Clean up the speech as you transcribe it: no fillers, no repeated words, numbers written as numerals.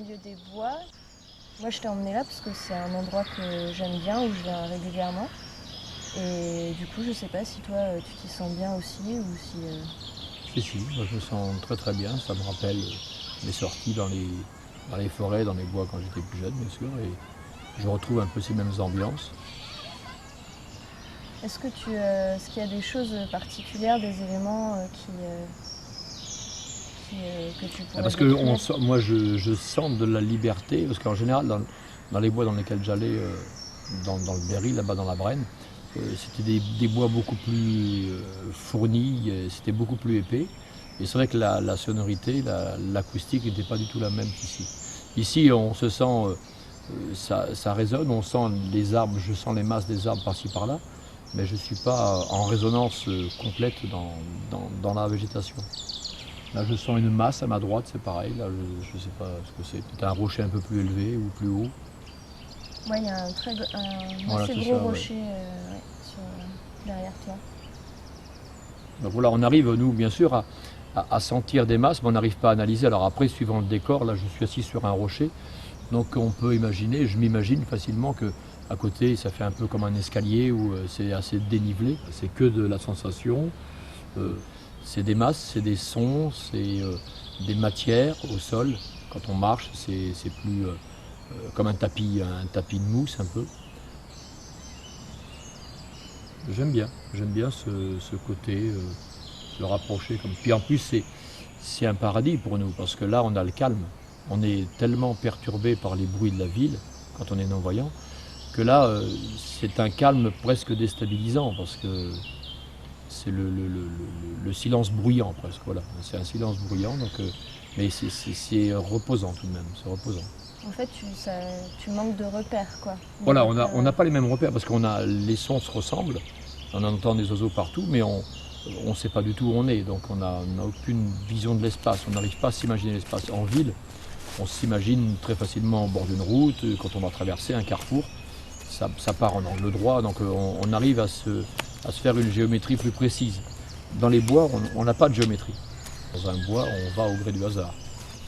milieu des bois. Moi, je t'ai emmené là parce que c'est un endroit que j'aime bien, où je viens régulièrement. Et du coup, je sais pas si toi, tu t'y sens bien aussi ou si... Si, moi je me sens très très bien. Ça me rappelle mes sorties dans les forêts, dans les bois quand j'étais plus jeune, bien sûr. Et je retrouve un peu ces mêmes ambiances. Est-ce qu'il y a des choses particulières, des éléments que tu pourrais Parce que décrire? moi je sens de la liberté, parce qu'en général, dans les bois dans lesquels j'allais, dans le Berry, là-bas dans la Brenne, c'était des bois beaucoup plus fournis, c'était beaucoup plus épais. Et c'est vrai que la sonorité, l'acoustique n'était pas du tout la même qu'ici. Ici, on se sent, ça résonne, on sent les arbres, je sens les masses des arbres par-ci par-là, mais je ne suis pas en résonance complète dans la végétation. Là, je sens une masse à ma droite, c'est pareil. Là, je ne sais pas ce que c'est. Peut-être un rocher un peu plus élevé ou plus haut. Ouais, il y a un Voilà, assez c'est gros ça, ouais. rocher ouais, derrière toi. Donc voilà, on arrive, nous, bien sûr, à sentir des masses, mais on n'arrive pas à analyser. Alors après, suivant le décor, là, je suis assis sur un rocher. Donc on peut imaginer, je m'imagine facilement que à côté, ça fait un peu comme un escalier où c'est assez dénivelé. C'est que de la sensation. Euh, c'est des masses, c'est des sons, c'est des matières au sol. Quand on marche, c'est plus comme un tapis de mousse un peu. J'aime bien ce côté, se rapprocher comme. Puis en plus, c'est un paradis pour nous parce que là, on a le calme. On est tellement perturbé par les bruits de la ville quand on est non-voyant que là, c'est un calme presque déstabilisant parce que c'est le silence bruyant presque. Voilà, c'est un silence bruyant, donc, mais c'est reposant tout de même. C'est reposant. En fait, tu manques de repères, quoi. Des Voilà, repères, on n'a pas les mêmes repères parce qu'on a les sons se ressemblent, on entend des oiseaux partout, mais on ne sait pas du tout où on est, donc on n'a aucune vision de l'espace, on n'arrive pas à s'imaginer l'espace. En ville, on s'imagine très facilement au bord d'une route, quand on va traverser un carrefour, ça part en angle droit, donc on arrive à se faire une géométrie plus précise. Dans les bois, on n'a pas de géométrie. Dans un bois, on va au gré du hasard.